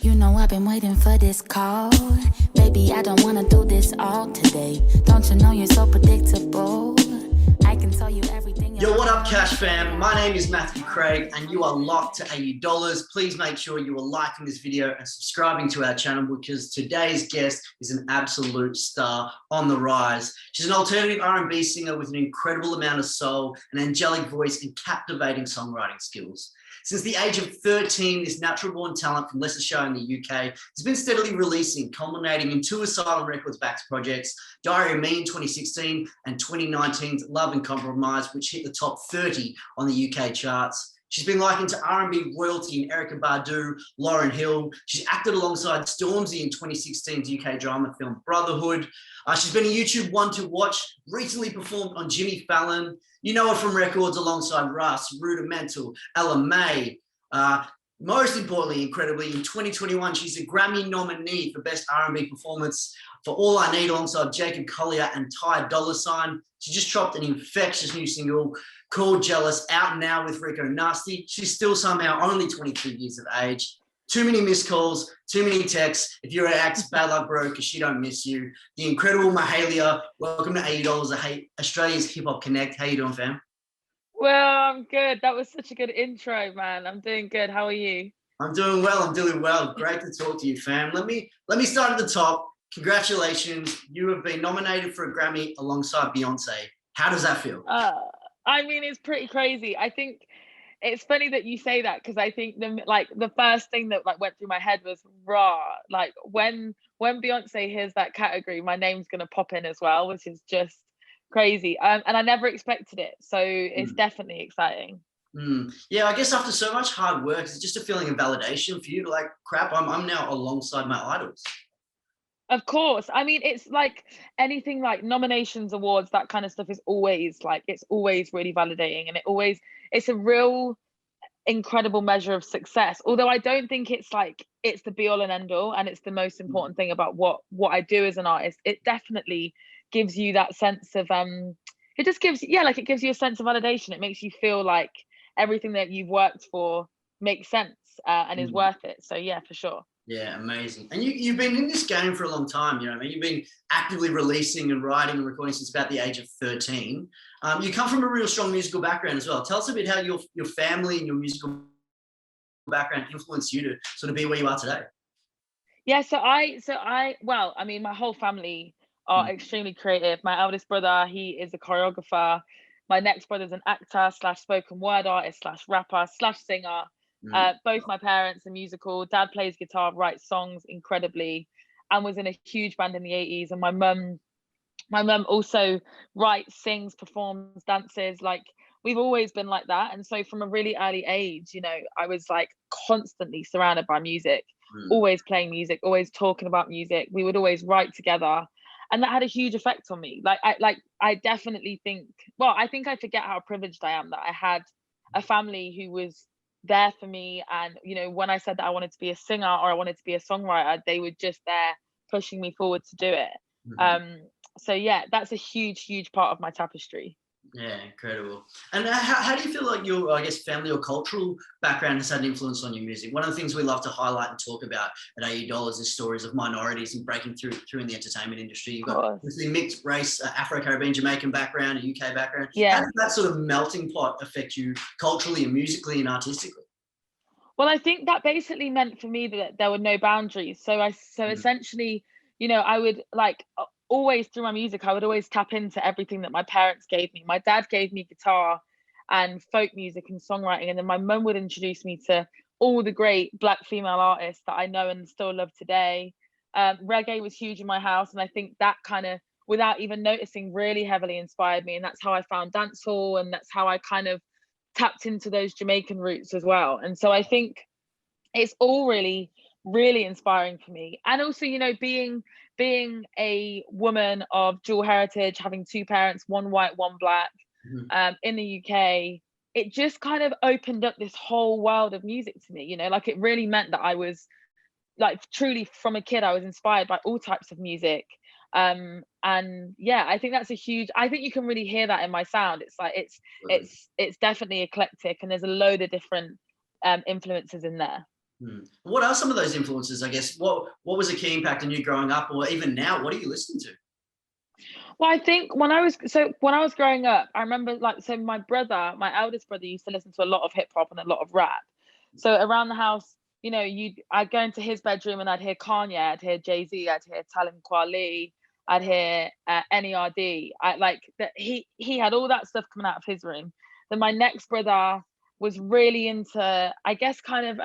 You know I've been waiting for this call. Baby, I don't wanna do this all today. Don't you know you're so predictable? I can tell you everything. Yo, what up, Cash fam? My name is Matthew Craig, and you are locked to AU Dollars. Please make sure you are liking this video and subscribing to our channel because today's guest is an absolute star on the rise. She's an alternative R&B singer with an incredible amount of soul, an angelic voice, and captivating songwriting skills. Since the age of 13, this natural-born talent from Leicestershire in the UK has been steadily releasing, culminating in two Asylum Records-backed projects, Diary of Me in 2016 and 2019's Love and Compromise, which hit the top 30 on the UK charts. She's been likened to R&B royalty in Erykah Badu, Lauryn Hill. She's acted alongside Stormzy in 2016's UK drama film Brotherhood. She's been a YouTube one to watch, recently performed on Jimmy Fallon. You know her from records alongside Russ, Rudimental, Ella Mai. Most importantly, incredibly, in 2021, she's a Grammy nominee for Best R&B Performance for All I Need alongside Jacob Collier and Ty Dolla $ign. She just dropped an infectious new single called Jealous, out now with Rico Nasty. She's still somehow only 22 years of age. Too many missed calls, too many texts. If you're an ex, bad luck, bro, because she don't miss you. The incredible Mahalia. Welcome to AU Dollars, Australia's Hip Hop Connect. How you doing, fam? Well, I'm good. That was such a good intro, man. I'm doing good. How are you? I'm doing well. I'm doing well. Great to talk to you, fam. Let me start at the top. Congratulations. You have been nominated for a Grammy alongside Beyonce. How does that feel? I mean, it's pretty crazy. I think it's funny that you say that because I think the first thing that went through my head was raw. Like when Beyonce hears that category, my name's gonna pop in as well, which is just crazy. And I never expected it, so it's definitely exciting. Yeah, I guess after so much hard work, it's just a feeling of validation for you to like, crap, I'm now alongside my idols. Of course. I mean, it's like anything like nominations, awards, that kind of stuff is always it's always really validating, and it's a real incredible measure of success. Although I don't think it's the be all and end all, and it's the most important thing about what I do as an artist. It definitely gives you that sense of it just gives it gives you a sense of validation. It makes you feel like everything that you've worked for makes sense and is worth it. So yeah, for sure. Yeah, amazing. And you've been in this game for a long time, you know what I mean? You've been actively releasing and writing and recording since about the age of 13. You come from a real strong musical background as well. Tell us a bit how your family and your musical background influenced you to sort of be where you are today. Yeah, well, I mean, my whole family are extremely creative. My eldest brother, he is a choreographer. My next brother's an actor / spoken word artist / rapper / singer. Both my parents are musical. Dad plays guitar, writes songs incredibly, and was in a huge band in the 80s. And my mum also writes, sings, performs, dances. Like, we've always been like that. And so from a really early age, you know, I was like constantly surrounded by music, always playing music, always talking about music. We would always write together. And that had a huge effect on me. I definitely think, well, I think I forget how privileged I am that I had a family who was there for me. And, you know, when I said that I wanted to be a singer or I wanted to be a songwriter, they were just there pushing me forward to do it. So yeah, that's a huge part of my tapestry. Yeah, incredible. And how do you feel like your, I guess, family or cultural background has had an influence on your music? One of the things we love to highlight and talk about at AU Dollars is stories of minorities and breaking through in the entertainment industry. You've got obviously mixed race, Afro-Caribbean, Jamaican background, a UK background. Yeah. How does that sort of melting pot affect you culturally and musically and artistically? Well, I think that basically meant for me that there were no boundaries. So essentially, you know, I would always through my music, I would always tap into everything that my parents gave me. My dad gave me guitar and folk music and songwriting, and then my mum would introduce me to all the great Black female artists that I know and still love today. Reggae was huge in my house, and I think that kind of, without even noticing, really heavily inspired me. And that's how I found dancehall, and that's how I kind of tapped into those Jamaican roots as well. And so I think it's all really inspiring for me. And also, you know, being a woman of dual heritage, having two parents, one white, one black, in the UK, it just kind of opened up this whole world of music to me. You know, like, it really meant that I was like, truly from a kid, I was inspired by all types of music. And yeah, I think that's I think you can really hear that in my sound. It's like it's definitely eclectic, and there's a load of different influences in there. What are some of those influences? I guess what was a key impact on you growing up, or even now? What do you listen to? Well, I think when I was growing up, I remember like so my brother, my eldest brother, used to listen to a lot of hip hop and a lot of rap. So around the house, you know, I'd go into his bedroom and I'd hear Kanye, I'd hear Jay-Z, I'd hear Talib Kweli, I'd hear NERD. I like that he had all that stuff coming out of his room. Then my next brother was really into, I guess, kind of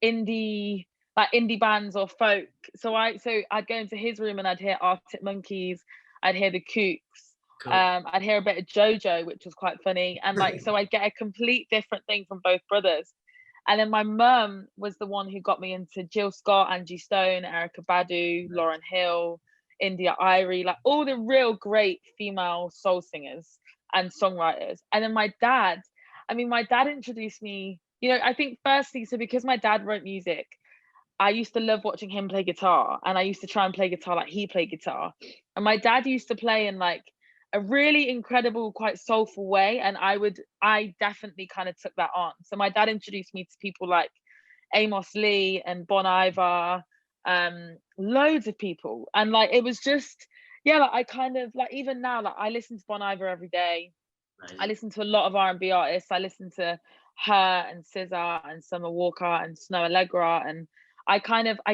indie like indie bands or folk. So I'd go into his room and I'd hear Arctic Monkeys, I'd hear the Kooks, Cool. I'd hear a bit of JoJo, which was quite funny, and like so I'd get a complete different thing from both brothers. And then my mum was the one who got me into Jill Scott, Angie Stone, Erica Badu, Lauryn Hill, India Irie, like all the real great female soul singers and songwriters. And then my dad, I mean, my dad introduced me, you know, I think firstly, so because my dad wrote music, I used to love watching him play guitar, and I used to try and play guitar like he played guitar. And my dad used to play in like a really incredible, quite soulful way. And I definitely kind of took that on. So my dad introduced me to people like Amos Lee and Bon Iver, loads of people. And like, it was just, yeah, like I kind of like, even now, like I listen to Bon Iver every day. Amazing. I listen to a lot of R&B artists. I listen to her and SZA and Summer Walker and Snow Allegra. And I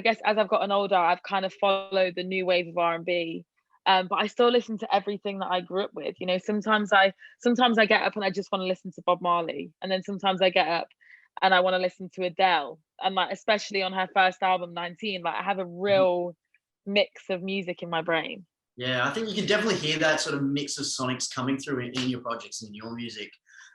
guess as I've gotten older, I've kind of followed the new wave of R&B. But I still listen to everything that I grew up with. You know, sometimes I get up and I just want to listen to Bob Marley, and then sometimes I get up and I want to listen to Adele, and like especially on her first album 19, like I have a real mix of music in my brain. Yeah, I think you can definitely hear that sort of mix of sonics coming through in your projects and in your music.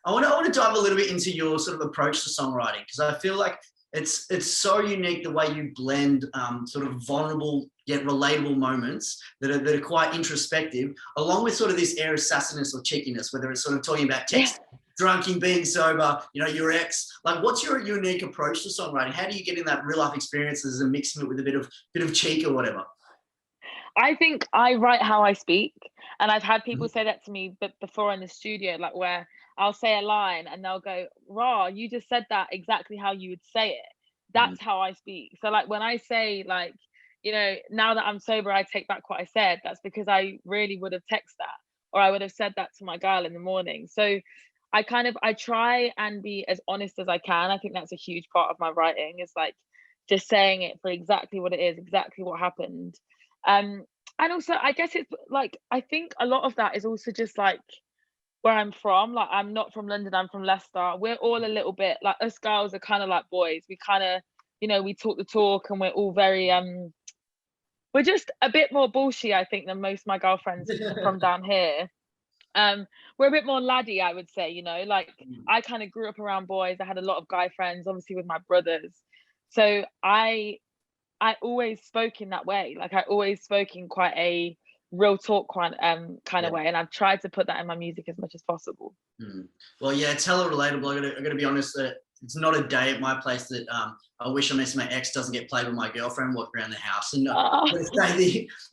I want to dive a little bit into your sort of approach to songwriting, because I feel like it's so unique the way you blend sort of vulnerable yet relatable moments that are quite introspective, along with sort of this air of sassiness or cheekiness, whether it's sort of talking about text, drunking, being sober, you know, your ex. Like, what's your unique approach to songwriting? How do you get in that real life experiences and mixing it with a bit of cheek or whatever? I think I write how I speak, and I've had people say that to me, but before in the studio, like where I'll say a line and they'll go, "Raw, you just said that exactly how you would say it." That's how I speak. So like when I say like, you know, now that I'm sober, I take back what I said. That's because I really would have texted that, or I would have said that to my girl in the morning. So I try and be as honest as I can. I think that's a huge part of my writing, is like just saying it for exactly what it is, exactly what happened. And also I guess it's like, I think a lot of that is also just like where I'm from. Like I'm not from London, I'm from Leicester. We're all a little bit like, us girls are kind of like boys. We kind of, you know, we talk the talk, and we're all very we're just a bit more bullshit, I think, than most of my girlfriends from down here. We're a bit more laddie, I would say, you know, like I kind of grew up around boys. I had a lot of guy friends, obviously with my brothers. So I always spoke in that way. Like I always spoke in quite a real talk kind of way, and I've tried to put that in my music as much as possible. Well, yeah, it's hella relatable. I gotta be honest that it's not a day at my place that I wish I missed my ex doesn't get played with my girlfriend walking around the house, and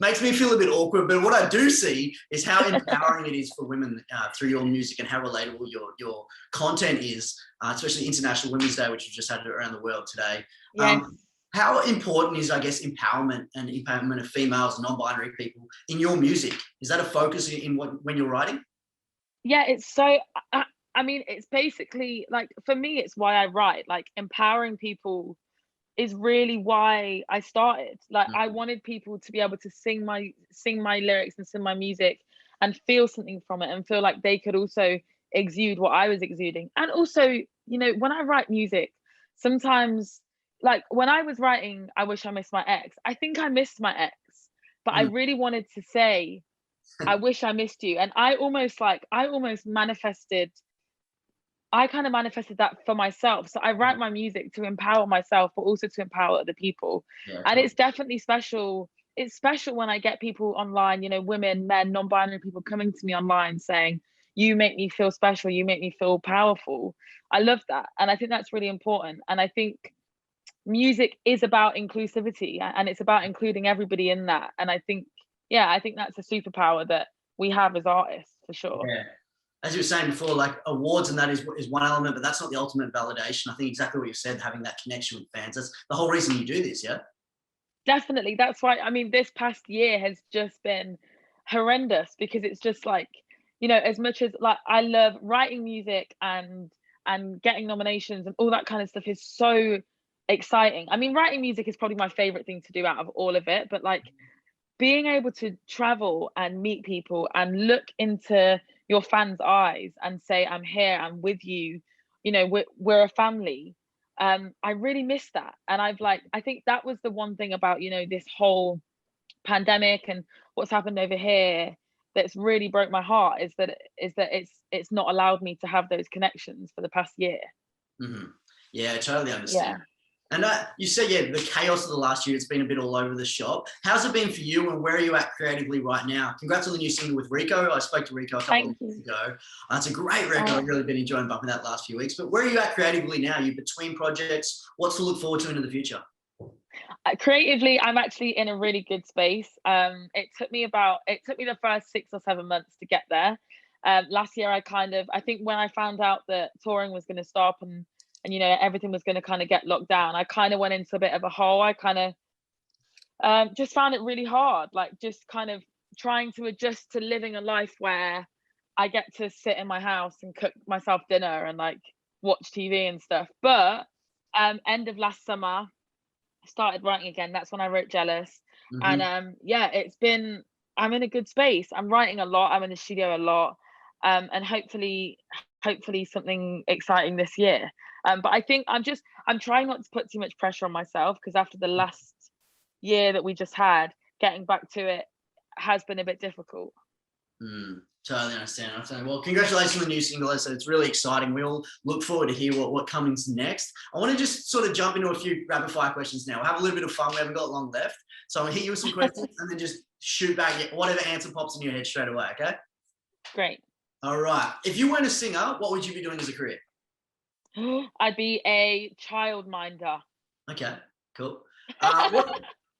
makes me feel a bit awkward. But what I do see is how empowering it is for women through your music, and how relatable your content is, especially International Women's Day, which we've just had around the world today. Yes. How important is, I guess, empowerment of females, non-binary people in your music? Is that a focus when you're writing? Yeah, it's so, I mean, it's basically like, for me, it's why I write. Like empowering people is really why I started. Like I wanted people to be able to sing my lyrics and sing my music and feel something from it, and feel like they could also exude what I was exuding. And also, you know, when I write music, sometimes, like when I was writing I Wish I Missed My Ex, I think I missed my ex, but I really wanted to say I wish I missed you. And I kind of manifested that for myself. So I write my music to empower myself, but also to empower other people. And it's definitely special. It's special when I get people online, you know, women, men, non-binary people coming to me online saying, "You make me feel special, you make me feel powerful." I love that. And I think that's really important. And I think music is about inclusivity, and it's about including everybody in that. And I think that's a superpower that we have as artists, for sure. Yeah. as you were saying before, like awards and that is one element, but that's not the ultimate validation. I think exactly what you said, having that connection with fans. That's the whole reason you do this, yeah? Definitely. That's why, I mean, this past year has just been horrendous because it's just like, you know, as much as like I love writing music and getting nominations and all that kind of stuff is so exciting. I mean, writing music is probably my favorite thing to do out of all of it, but like being able to travel and meet people and look into your fans' eyes and say, I'm here, I'm with you, you know, we're a family. I really miss that. And I think that was the one thing about, you know, this whole pandemic and what's happened over here that's really broke my heart is that it's not allowed me to have those connections for the past year. Mm-hmm. Yeah, I totally understand. Yeah. And you said, yeah, the chaos of the last year, it's been a bit all over the shop. How's it been for you and where are you at creatively right now? Congrats on the new single with Rico. I spoke to Rico a couple of weeks ago. It's a great record. I've really been enjoying bumping that last few weeks. But where are you at creatively now? You're between projects. What's to look forward to into the future? Creatively, I'm actually in a really good space. It took me the first 6 or 7 months to get there. Last year, I think when I found out that touring was going to stop and you know everything was going to kind of get locked down, I kind of went into a bit of a hole. I kind of just found it really hard, like just kind of trying to adjust to living a life where I get to sit in my house and cook myself dinner and like watch TV and stuff. But end of last summer, I started writing again. That's when I wrote Jealous. Mm-hmm. And I'm in a good space. I'm writing a lot. I'm in the studio a lot. And hopefully something exciting this year. But I think I'm trying not to put too much pressure on myself because after the last year that we just had, getting back to it has been a bit difficult. Totally understand. Well, congratulations on the new single. I said it's really exciting. We all look forward to hear what comes next. I want to just sort of jump into a few rapid fire questions now. We'll have a little bit of fun. We haven't got long left. So I'm going to hit you with some questions and then just shoot back whatever answer pops in your head straight away, okay? Great. All right. If you weren't a singer, what would you be doing as a career? I'd be a childminder. Okay, cool.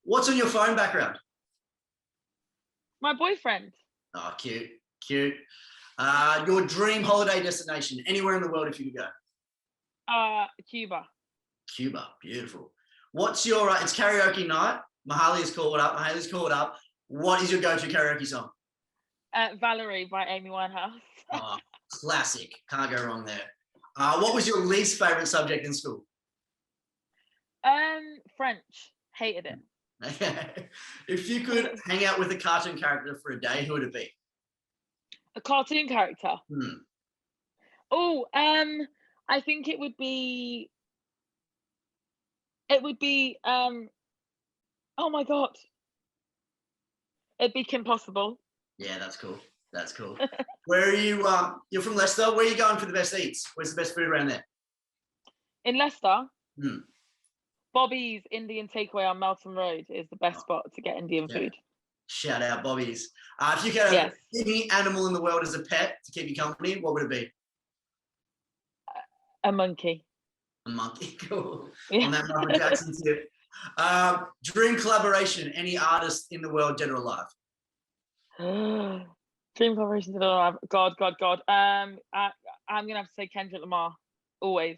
What's on your phone background? My boyfriend. Oh, cute. Your dream holiday destination, anywhere in the world if you could go? Cuba. Cuba, beautiful. What's your, it's karaoke night. Mahali's called up. What is your go-to karaoke song? Valerie by Amy Winehouse. Oh, classic. Can't go wrong there. What was your least favorite subject in school? French. Hated it. Okay. If you could hang out with a cartoon character for a day, who would it be? A cartoon character? Oh, I think it would be, oh my God. It'd be Kim Possible. Yeah, that's cool. Where are you? You're from Leicester. Where are you going for the best eats? Where's the best food around there? In Leicester? Bobby's Indian Takeaway on Melton Road is the best spot to get Indian food. Shout out Bobby's. If you could have any animal in the world as a pet to keep you company, what would it be? A monkey. A monkey, cool. On that Michael Jackson tip. Dream collaboration, any artist in the world, dead or alive? Dream collaboration, dead or alive. God. I'm gonna have to say Kendrick Lamar, always.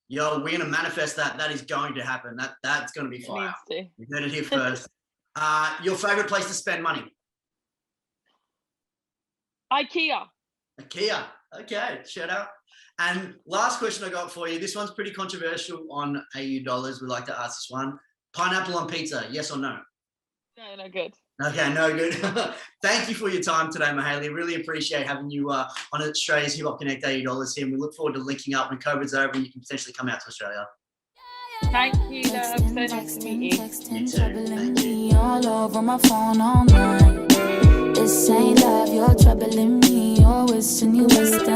Yo, we're gonna manifest that. That is going to happen. That's gonna be fire. You heard it here first. Your favorite place to spend money? IKEA. Okay, shout out. And last question I got for you. This one's pretty controversial on AU dollars. We like to ask this one. Pineapple on pizza, yes or no? No good. Okay, no good. Thank you for your time today, Mahalia. Really appreciate having you on Australia's Hip Hop Connect AU dollars here. And we look forward to linking up when COVID's over and you can potentially come out to Australia. Thank you, love. So nice to meet you. You too. Thank you. All over my phone all night. This ain't love, you're troubling me. Always insinuating.